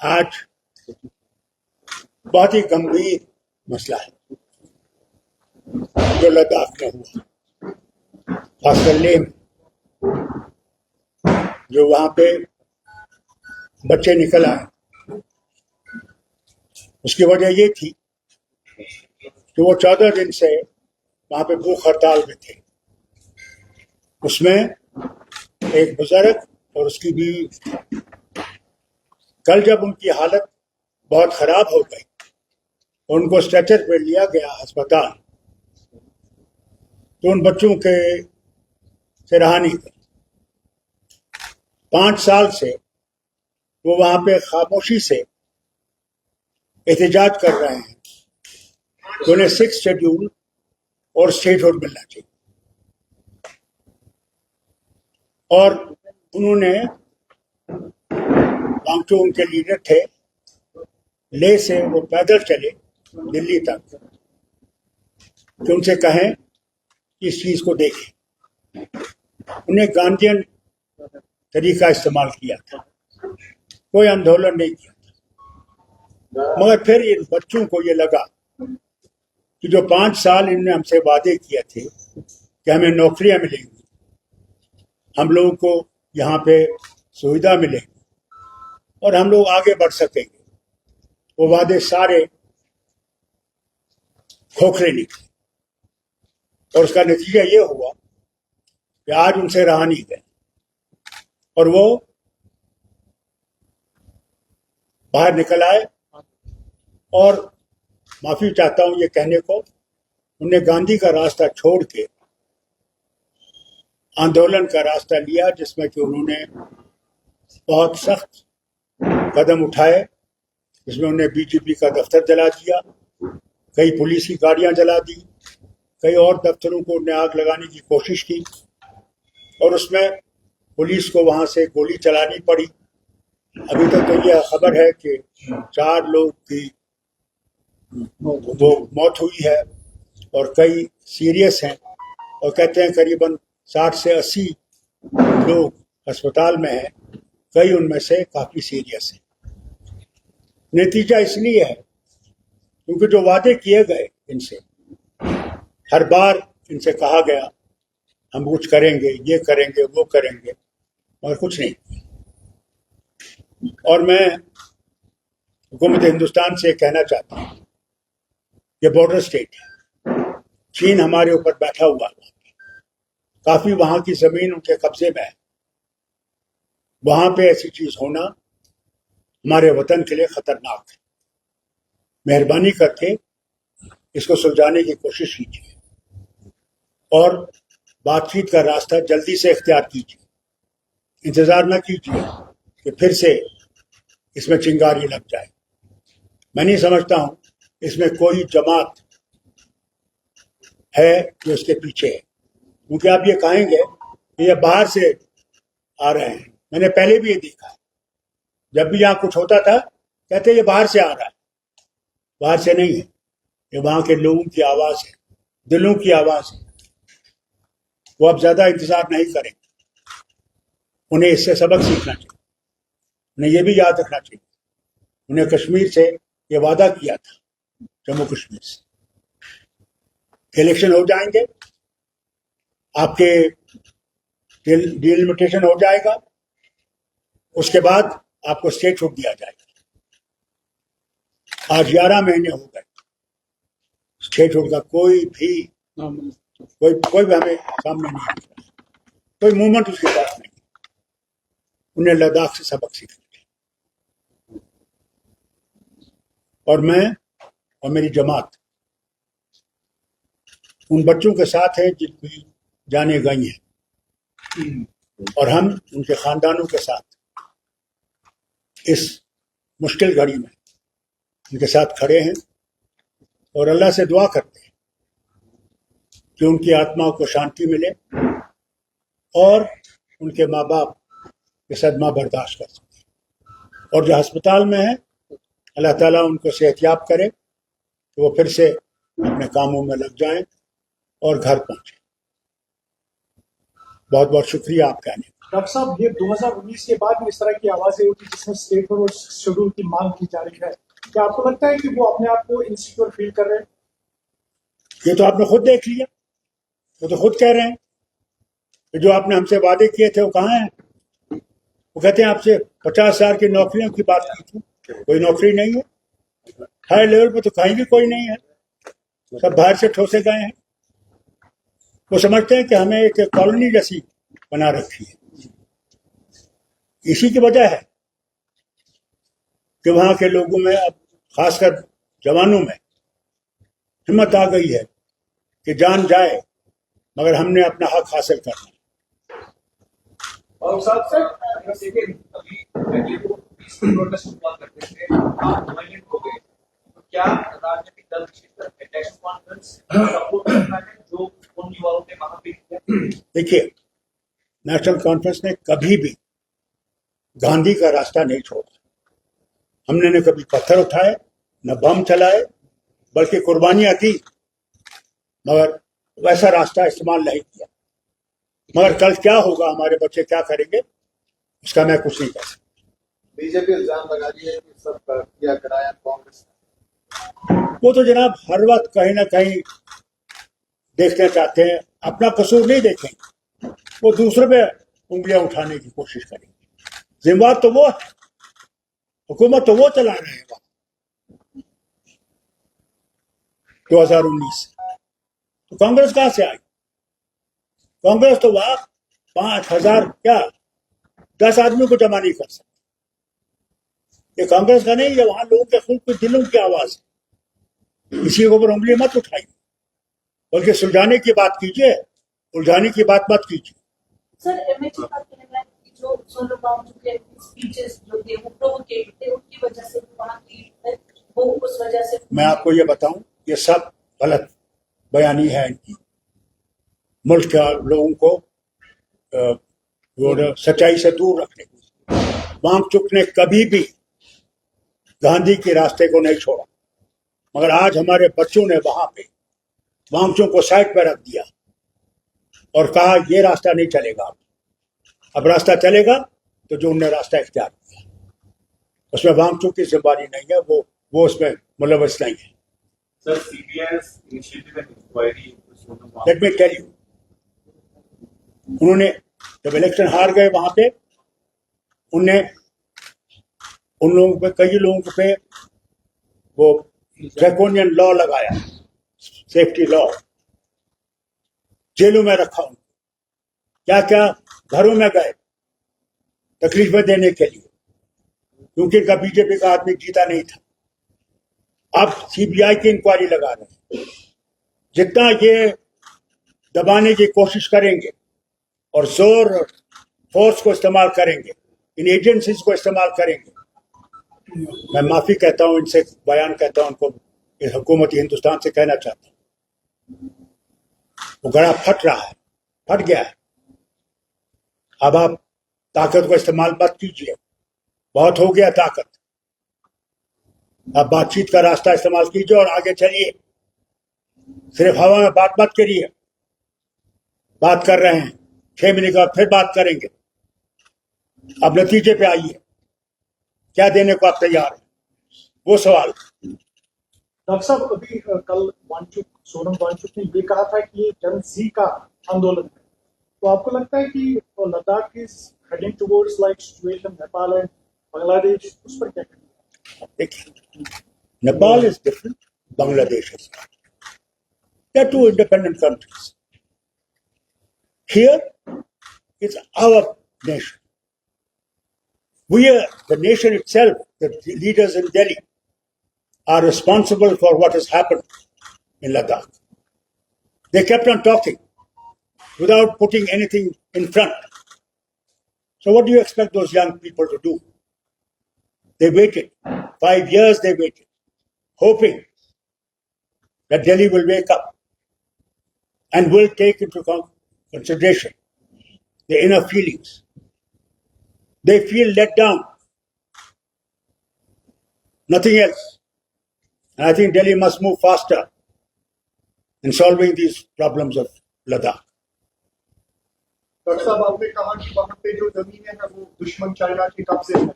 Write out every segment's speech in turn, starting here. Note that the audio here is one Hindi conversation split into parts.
आज बहुत ही गंभीर मसला है जो लद्दाख में हुआ, खासकर लेह में, जो वहां पे बच्चे निकल आए। उसकी वजह ये थी कि वो 14 दिन से वहां पे भूख हड़ताल में थे। उसमें एक बुजुर्ग और उसकी बीवी, कल जब उनकी हालत बहुत खराब हो गई, उनको स्ट्रेचर पे लिया गया अस्पताल, तो उन बच्चों के से रहा नहीं गई। 5 साल से वो वहां पे खामोशी से एहतजाज कर रहे हैं कि उन्हें 6 शेड्यूल और स्टेटहुड मिलना चाहिए। और उन्होंने, जो उनके लीडर थे, ले से वो पैदल चले दिल्ली तक कि उनसे कहें कि इस चीज को देखें। उन्हें गांधीयन तरीका इस्तेमाल किया था, कोई आंदोलन नहीं किया था। मगर फिर इन बच्चों को ये लगा कि जो 5 साल इन्होंने हमसे वादे किए थे कि हमें नौकरियां मिलेंगी, हम लोगों को यहाँ पे सुविधा मिलेगी और हम लोग आगे बढ़ सकेंगे, वो वादे सारे खोखले निकले। और उसका नतीजा ये हुआ कि आज उनसे रहा नहीं गया और वो बाहर निकल आए। और माफी चाहता हूं ये कहने को, उन्हें गांधी का रास्ता छोड़ के आंदोलन का रास्ता लिया, जिसमें कि उन्होंने बहुत सख्त कदम उठाए, जिसमें उन्हें बीजेपी का दफ्तर जला दिया, कई पुलिस की गाड़ियां जला दी, कई और दफ्तरों को उन्हें आग लगाने की कोशिश की और उसमें पुलिस को वहां से गोली चलानी पड़ी। अभी तक तो यह खबर है कि 4 लोग की वो मौत हुई है और कई सीरियस हैं, और कहते हैं करीबन 60 से 80 लोग अस्पताल में हैं, कई उनमें से काफी सीरियस हैं। नतीजा इसलिए है क्योंकि जो वादे किए गए इनसे, हर बार इनसे कहा गया हम कुछ करेंगे, ये करेंगे, वो करेंगे, और कुछ नहीं। और मैं हुकूमत हिंदुस्तान से कहना चाहता हूँ, ये बॉर्डर स्टेट है, चीन हमारे ऊपर बैठा हुआ है, काफी वहां की जमीन उनके कब्जे में है। वहां पे ऐसी चीज होना हमारे वतन के लिए खतरनाक है। मेहरबानी करके इसको सुलझाने की कोशिश कीजिए और बातचीत का रास्ता जल्दी से इख्तियार कीजिए। इंतजार न कीजिए कि फिर से इसमें चिंगारी लग जाए। मैं नहीं समझता हूं इसमें कोई जमात है जो इसके पीछे है, क्योंकि आप ये कहेंगे कि ये बाहर से आ रहे हैं। मैंने पहले भी ये देखा है, जब भी यहाँ कुछ होता था कहते ये बाहर से आ रहा है। बाहर से नहीं है, ये वहां के लोगों की आवाज है, दिलों की आवाज है। वो अब ज्यादा इंतजार नहीं करेंगे, उन्हें इससे सबक सीखना चाहिए। उन्हें ये भी याद रखना चाहिए, उन्हें कश्मीर से ये वादा किया था, जम्मू कश्मीर से इलेक्शन हो जाएंगे, आपके डिलिमिटेशन हो जाएगा, उसके बाद आपको स्टेटहुड दिया जाएगा। आज 11 महीने हो गए, स्टेटहुड का कोई भी हमें सामने नहीं दिख रहा, कोई मूवमेंट उसके पास नहीं। उन्हें लद्दाख से सबक सीखना चाहिए। और मैं और मेरी जमात उन बच्चों के साथ है जिनकी जाने गई हैं, और हम उनके खानदानों के साथ इस मुश्किल घड़ी में उनके साथ खड़े हैं और अल्लाह से दुआ करते हैं कि उनकी आत्मा को शांति मिले और उनके माँ बाप ये सदमा बर्दाश्त कर सके। और जो अस्पताल में है, अल्लाह ताला उनको सेहतयाब करे कि वो फिर से अपने कामों में लग जाएं और घर पहुंचे। बहुत बहुत शुक्रिया आपका आने का। डॉक्टर साहब, ये 2019 के बाद इस तरह की आवाजें उठी जिसमें स्टेट फॉरवर्ड शेड्यूल की मांग की जा रही है, क्या आपको लगता है कि वो अपने आप को इनसिक्योर फील कर रहे हैं? ये तो आपने खुद देख लिया, वो तो खुद कह रहे हैं कि जो आपने हमसे वादे किए थे वो कहाँ हैं। वो कहते हैं आपसे 50,000 की नौकरियों की बात की थी, कोई नौकरी नहीं है। हाई लेवल पे तो कहीं भी कोई नहीं है, सब बाहर से ठोसे गए हैं। वो समझते हैं कि हमें एक कॉलोनी जैसी बना रखी है। इसी की वजह है कि वहां के लोगों में, अब खासकर जवानों में, हिम्मत आ गई है कि जान जाए मगर हमने अपना हक हासिल करना। और साथ साथ अभी पहले वो पीसफुल प्रोटेस्ट हुआ करते थे, आप वायलेंट हो गए, तो क्या राजनीतिक दल नेशनल कॉन्फ्रेंस सपोर्ट करना है जो उन युवाओं ने वहां पे किया? देखिए, नेशनल कॉन्फ्रेंस ने कभी भी गांधी का रास्ता नहीं छोड़ा। हमने न कभी पत्थर उठाए, न बम चलाए, बल्कि कुर्बानियां दी, मगर वैसा रास्ता इस्तेमाल नहीं किया। मगर कल क्या होगा, हमारे बच्चे क्या करेंगे, उसका मैं कुछ नहीं कह सकता। बीजेपी इल्जाम लगा रही है कि सब किया कराया कांग्रेस। वो तो जनाब हर वक्त कहीं ना कहीं देखना चाहते हैं, अपना कसूर नहीं देखेंगे, वो दूसरे पे उंगलियां उठाने की कोशिश करेंगे। जिम्मेवार तो वो है, हुकूमत तो वो चला रहे हैं 2019 तो कांग्रेस कहां से आई? कांग्रेस तो वहां 5,000 क्या 10 आदमी को जमा नहीं कर सकती। ये कांग्रेस का नहीं, ये वहां लोगों के खुद के दिलों की आवाज है। किसी के ऊपर उंगली मत उठाइए, बल्कि सुलझाने की बात कीजिए, उलझाने की बात मत कीजिए। सर, एमएचए का कहना है कि जो सोनम वांगचुक के स्पीचेस जो थे वो प्रोवोकेटिव थे, उनकी वजह से वहां की वो उस वजह से। मैं आपको ये बताऊं, ये सब गलत बयानी है इनकी। मुल्क के लोगों को सच्चाई से दूर रखने की। वांगचुक ने कभी भी गांधी के रास्ते को नहीं छोड़ा, मगर आज हमारे बच्चों ने वहां पे वांगचुक को साइड पर रख दिया और कहा ये रास्ता नहीं चलेगा। अब रास्ता चलेगा तो जो उनने रास्ता इख्तियार किया, उसमें वांगचुक की जिम्मेदारी नहीं है, वो उसमें मुलव्वस नहीं है। Sir, CBI initiated an inquiry. Let me tell you, उन्होंने जब इलेक्शन हार गए वहां पे, उनने उन लोगों पे, कई लोगों पे वो ड्रैकोनियन लॉ लगाया, सेफ्टी लॉ, जेलों में रखा उनको, क्या क्या घरों में गए तकलीफें देने के लिए, क्योंकि इनका बीजेपी का आदमी जीता नहीं था। अब सीबीआई की इंक्वायरी लगा रहे हैं। जितना ये दबाने की कोशिश करेंगे और जोर और फोर्स को इस्तेमाल करेंगे, इन एजेंसीज को इस्तेमाल करेंगे, मैं माफी कहता हूं इनसे, बयान कहता हूं उनको, हुकूमत हिंदुस्तान से कहना चाहता हूं, वो गड़ा फट रहा है, फट गया है। अब आप ताकत को इस्तेमाल मत कीजिए, बहुत हो गया ताकत। अब बातचीत का रास्ता इस्तेमाल कीजिए और आगे चलिए। सिर्फ हवा में बात मत करिए। बात कर रहे हैं, 6 महीने के बाद फिर बात करेंगे। अब नतीजे पे आइए, क्या देने को आप तैयार हैं, वो सवाल। डॉक्टर साहब, अभी कल सोनम वांगचुक ने ये कहा था कि ये जन सी का आंदोलन है, तो आपको लगता है कि Ladakh is heading towards like situation Nepal and Bangladesh, उस पर क्या कहेंगे? देखिए, Nepal is different, Bangladesh is not. They are two independent countries. Here, it's our nation. We are, the nation itself, the leaders in Delhi, are responsible for what has happened in Ladakh. They kept on talking without putting anything in front. So what do you expect those young people to do? They waited. 5 years they waited, hoping that Delhi will wake up and will take into consideration their inner feelings. They feel let down, nothing else. And I think Delhi must move faster in solving these problems of Ladakh. Doctor साहब, आपने कहा कि वहाँ पे जो जमीनें हैं वो दुश्मन चाइना के कब्जे में है,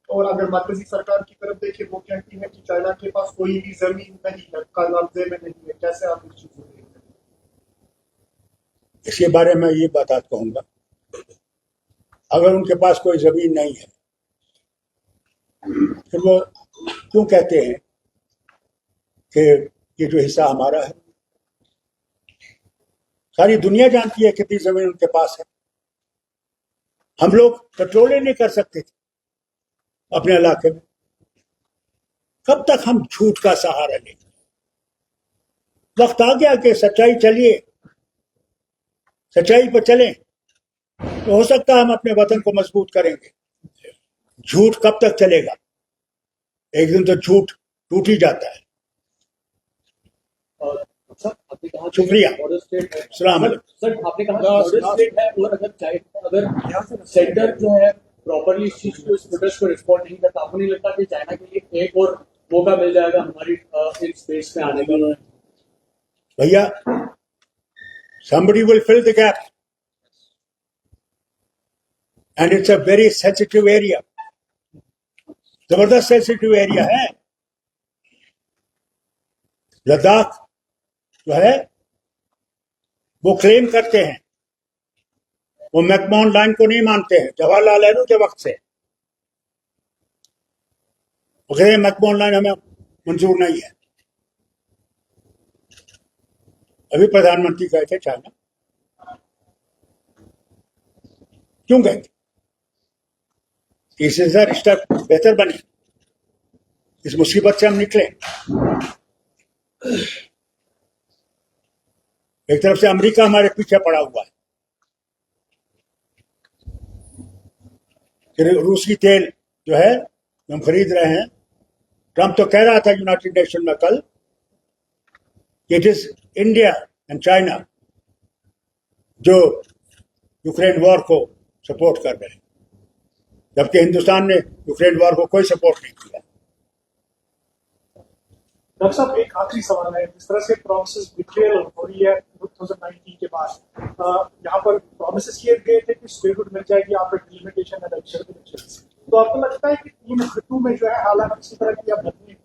और अगर मरकजी सरकार की तरफ देखें वो कहती है कि चाइना के पास कोई भी जमीन नहीं है, कब्जे में नहीं है। कैसे आप इस चीज को देखते हैं? इसके बारे में ये बात कहूंगा, अगर उनके पास कोई जमीन नहीं है फिर वो क्यों कहते हैं कि ये जो हिस्सा हमारा है? सारी दुनिया जानती है कितनी जमीन उनके पास है। हम लोग कंट्रोल ही नहीं कर सकते थे अपने इलाके में। कब तक हम झूठ का सहारा लेंगे? वक्त आ गया कि सच्चाई चलिए, सच्चाई पर चलें तो हो सकता है हम अपने वतन को मजबूत करेंगे। झूठ कब तक चलेगा? एक दिन तो झूठ टूट ही जाता है। सर आपने कहा शुक्रिया। बॉर्डर स्टेट है। सलाम अलैकुम। सर आपने कहा बॉर्डर स्टेट है, और अगर सेंटर जो है प्रॉपरली इस चीज को, इस प्रोटेस्ट को रिस्पॉन्ड नहीं करता, आपको नहीं लगता कि चाइना के लिए एक और मौका मिल जाएगा हमारी इस स्पेस में आने का? भैया, somebody will fill the gap and it's a very sensitive area, जबरदस्त सेंसिटिव एरिया है। लद्दाख जो है वो क्लेम करते हैं, वो मैकमोहन लाइन को नहीं मानते हैं जवाहरलाल नेहरू के वक्त से। वो कहते हैं मैकमोहन लाइन हमें मंजूर नहीं है। अभी प्रधानमंत्री गए थे चाइना, क्यों गए थे? इससे रिश्ता बेहतर बने, इस मुसीबत से हम निकले। एक तरफ से अमेरिका हमारे पीछे पड़ा हुआ है, फिर रूसी तेल जो है हम खरीद रहे हैं। ट्रंप तो कह रहा था यूनाइटेड नेशन में कल, it is India and China जो यूक्रेन वॉर को सपोर्ट कर रहे हैं, जबकि हिंदुस्तान ने यूक्रेन वॉर को कोई सपोर्ट नहीं किया। डॉक्टर साहब, एक आखिरी सवाल है। जिस तरह से प्रॉमिसेस बिट्रेयल हो रही है 2019 के बाद, यहाँ पर प्रॉमिसेस किए गए थे कि स्टेटहुड मिल जाएगी आपको, डिलिमिटेशन एंड इलेक्शन। तो आपको लगता है कि 3 खित्तों में जो है हालात इसी तरह की अब बनने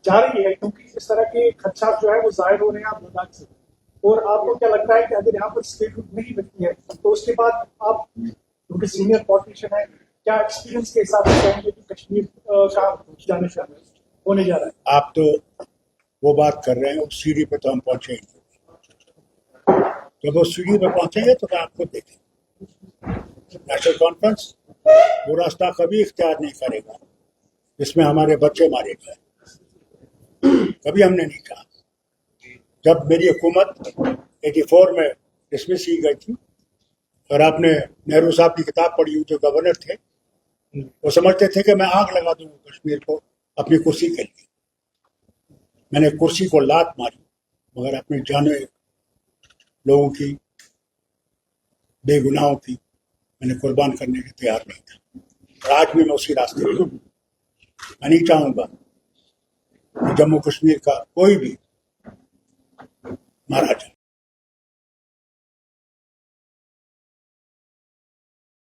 जा रही है, क्योंकि इस तरह के खदशात जो है वो जाहिर हो रहे हैं आप लद्दाख से? और आपको क्या लगता है कि अगर यहाँ पर स्टेटहुड नहीं मिलती है तो उसके बाद आप, क्योंकि सीनियर पॉलिटिशियन है, क्या एक्सपीरियंस के हिसाब से कहेंगे कि कश्मीर का जाने से होने जा रहा है? आप तो वो बात कर रहे हैं, उस सीढ़ी पे तो हम पहुंचेंगे। जब वो सीढ़ी पे पहुंचेंगे तो आप खुद देखेंगे। नेशनल कॉन्फ्रेंस वो रास्ता कभी इख्तियार नहीं करेगा जिसमें हमारे बच्चे मारे गए, कभी हमने नहीं कहा। जब मेरी हुकूमत 84 में डिसमिस की गई थी और आपने नेहरू साहब की किताब पढ़ी हुई, जो गवर्नर थे, वो समझते थे कि मैं आग लगा दूंगा कश्मीर को अपनी कुर्सी के लिए। मैंने कुर्सी को लात मारी, मगर अपने जाने लोगों की, बेगुनाहों की मैंने कुर्बान करने के तैयार नहीं था। और आज भी मैं उसी रास्ते पर हूं। मैं नहीं चाहूंगा कि जम्मू कश्मीर का कोई भी मारा जाए।